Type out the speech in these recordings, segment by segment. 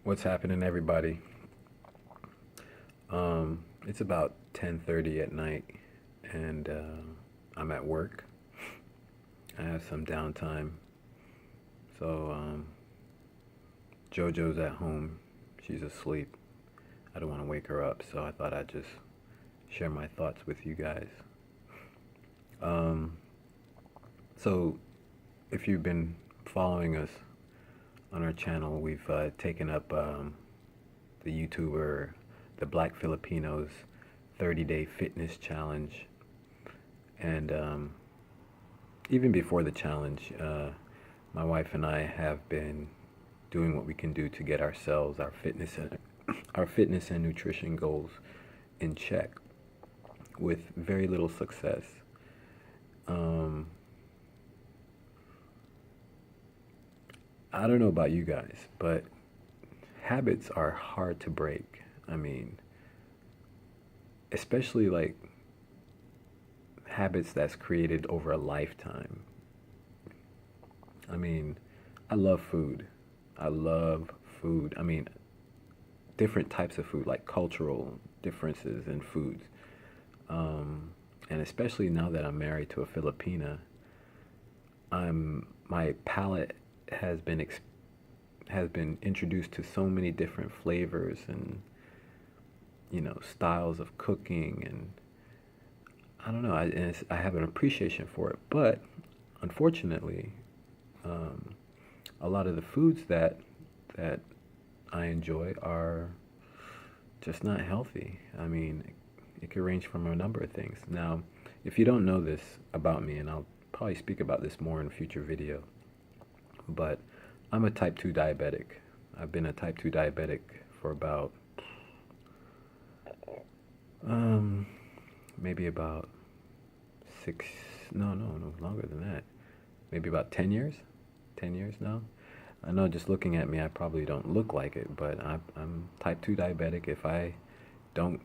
What's happening, everybody? It's about 10:30 at night, and I'm at work. I have some downtime, so JoJo's at home. She's asleep. I don't want to wake her up, so I thought I'd just share my thoughts with you guys. Um, so, if you've been following us on our channel, we've taken up the YouTuber, the Black Filipinos 30-day fitness challenge. And even before the challenge, my wife and I have been doing what we can do to get ourselves, our fitness and nutrition goals in check with very little success. Um, I don't know about you guys, but habits are hard to break. I mean, especially like habits that's created over a lifetime. I mean, I love food. I love food. I mean, different types of food, like cultural differences in foods. And especially now that I'm married to a Filipina, my palate has been has been introduced to so many different flavors and styles of cooking, and I don't know. I have an appreciation for it, but unfortunately, um, a lot of the foods that I enjoy are just not healthy. I mean, it could range from a number of things. Now, if you don't know this about me, and I'll probably speak about this more in a future video, but I'm a type 2 diabetic. I've been a type 2 diabetic for about um maybe about six, no, longer than that. Maybe about 10 years. 10 years now. I know, just looking at me, I probably don't look like it, but I'm type 2 diabetic. If I don't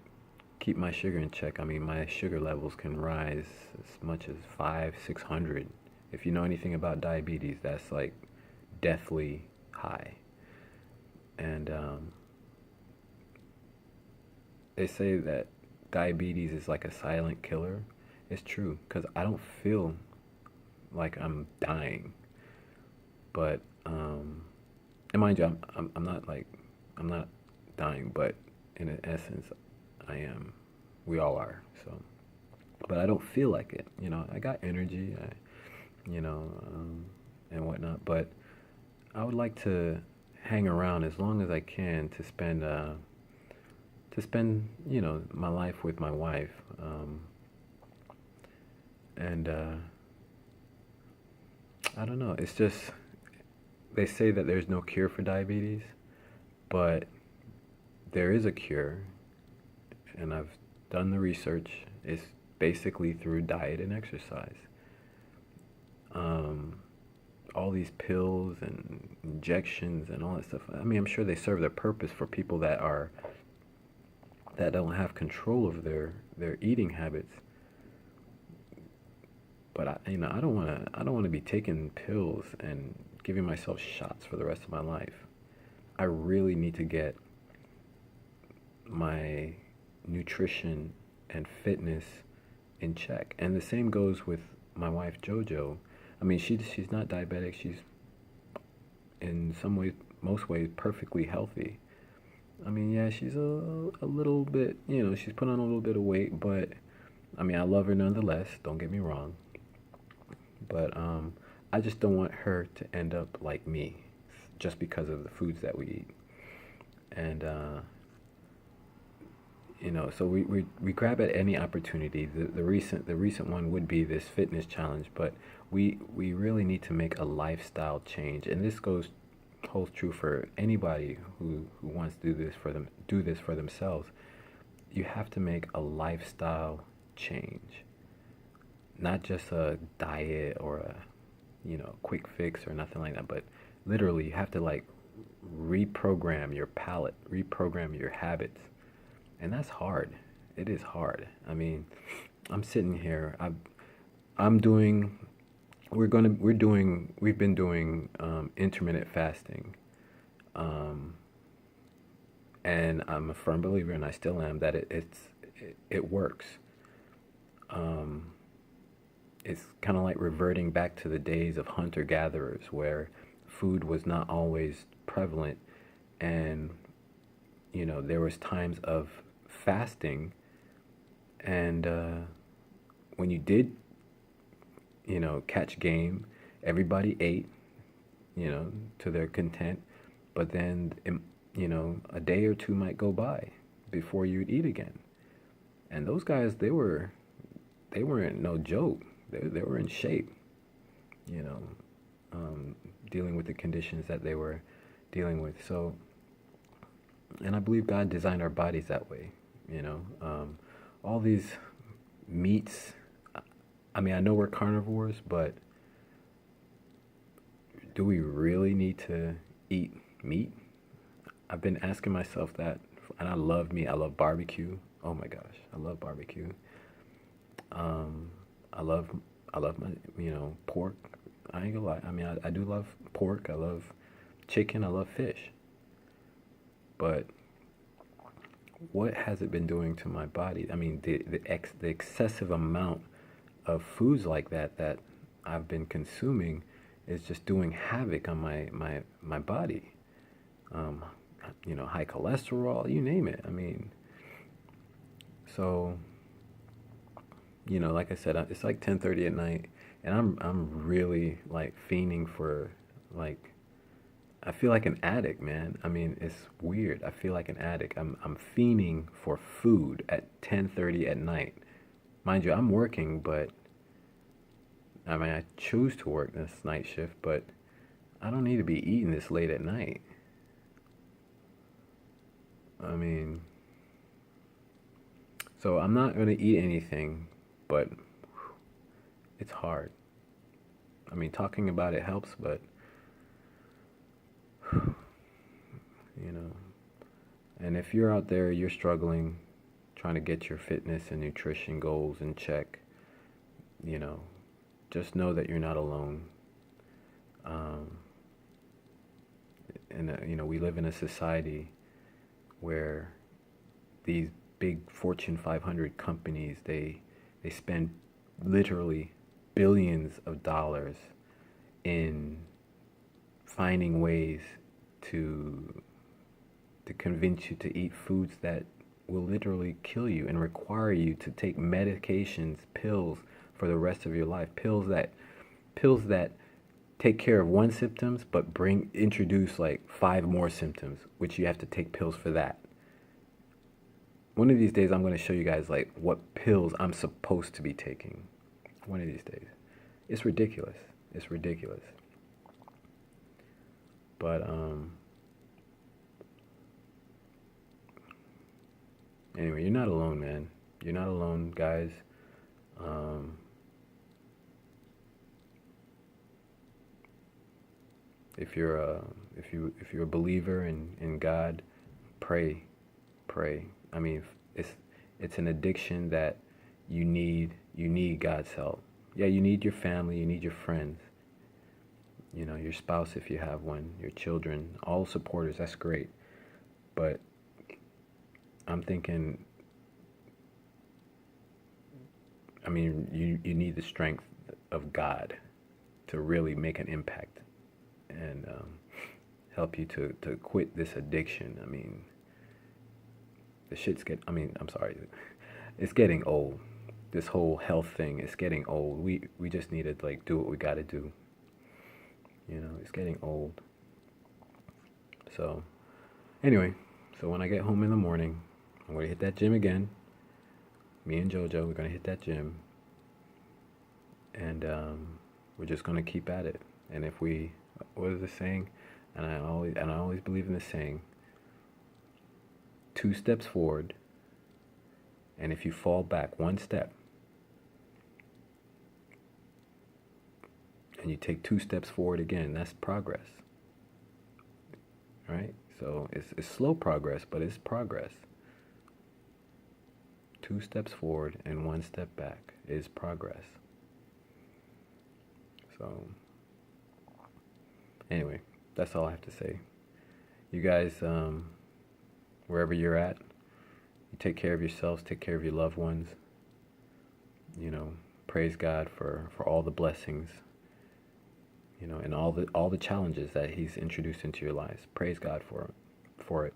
keep my sugar in check, I mean, my sugar levels can rise as much as 600. If you know anything about diabetes, that's like deathly high. And they say that diabetes is like a silent killer. It's true, because I don't feel like I'm dying. But, and mind you, I'm not like, I'm not dying, but in essence, I am. We all are. So, but I don't feel like it. I got energy, and whatnot. But I would like to hang around as long as I can to spend my life with my wife, and I don't know. It's just, they say that there's no cure for diabetes, but there is a cure, and I've done the research. It's basically through diet and exercise. Um, all these pills and injections and all that stuff. I mean, I'm sure they serve their purpose for people that don't have control of their eating habits. But I don't want to be taking pills and giving myself shots for the rest of my life. I really need to get my nutrition and fitness in check. And the same goes with my wife JoJo. I mean, she's not diabetic. She's in some ways, most ways, perfectly healthy. I mean, yeah, she's a little bit, she's put on a little bit of weight, but I mean, I love her nonetheless. Don't get me wrong. But I just don't want her to end up like me, just because of the foods that we eat. And so we grab at any opportunity. The recent one would be this fitness challenge, but we really need to make a lifestyle change, and this holds true for anybody who wants to do this for themselves. You have to make a lifestyle change, not just a diet or a quick fix or nothing like that, but literally you have to like reprogram your palate, reprogram your habits. And that's hard. It is hard. I mean, I'm sitting here. I'm doing. We've been doing intermittent fasting. Um, And I'm a firm believer, and I still am, that it works. Um, it's kind of like reverting back to the days of hunter gatherers, where food was not always prevalent, and there was times of fasting, and when you did catch game, everybody ate, to their content. But then, a day or two might go by before you'd eat again. And those guys, they weren't no joke. They were in shape, you know, dealing with the conditions that they were dealing with. So, and I believe God designed our bodies that way, all these meats. I mean, I know we're carnivores, but do we really need to eat meat? I've been asking myself that, and I love meat. I love barbecue. Oh my gosh, I love barbecue. Um, I love, I love my, pork. I ain't gonna lie. I mean, I do love pork. I love chicken. I love fish. But what has it been doing to my body? I mean, the excessive amount of foods like that I've been consuming is just doing havoc on my body. Um, high cholesterol, you name it. I mean, so like I said, it's like 10:30 at night, and I'm really like fiending for, like, I feel like an addict, man. I mean, it's weird. I feel like an addict. I'm fiending for food at 10:30 at night. Mind you, I'm working, but I mean, I choose to work this night shift, but I don't need to be eating this late at night. I mean, so I'm not going to eat anything, but it's hard. I mean, talking about it helps, but, you know, and if you're out there, you're struggling, trying to get your fitness and nutrition goals in check, you know, just know that you're not alone. Um, and, we live in a society where these big Fortune 500 companies, they spend literally billions of dollars in finding ways to convince you to eat foods that will literally kill you and require you to take medications, pills for the rest of your life. Pills that take care of one symptoms but introduce like 5 more symptoms, which you have to take pills for that. One of these days I'm going to show you guys like what pills I'm supposed to be taking. One of these days. It's ridiculous. It's ridiculous. But anyway, you're not alone, man. You're not alone, guys. Um, if you're a believer in God, pray. I mean, it's an addiction that you need God's help. Yeah, you need your family, you need your friends, your spouse if you have one, your children, all supporters. That's great, but I'm thinking, I mean, you need the strength of God to really make an impact and help you to quit this addiction. I mean, I mean, I'm sorry, it's getting old. This whole health thing is getting old. We just need to like do what we got to do. It's getting old. So anyway, so when I get home in the morning, I'm gonna hit that gym again. Me and JoJo, we're gonna hit that gym, and we're just gonna keep at it. And if what is the saying? And I always believe in this saying: 2 steps forward, and if you fall back 1 step, and you take 2 steps forward again, that's progress. Right? So it's slow progress, but it's progress. 2 steps forward and 1 step back is progress. So anyway, that's all I have to say. You guys, wherever you're at. You take care of yourselves, take care of your loved ones. You know, praise God for all the blessings, you know, and all the challenges that He's introduced into your lives. Praise God for it.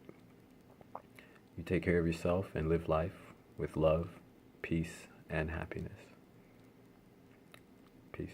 You take care of yourself and live life with love, peace, and happiness. Peace.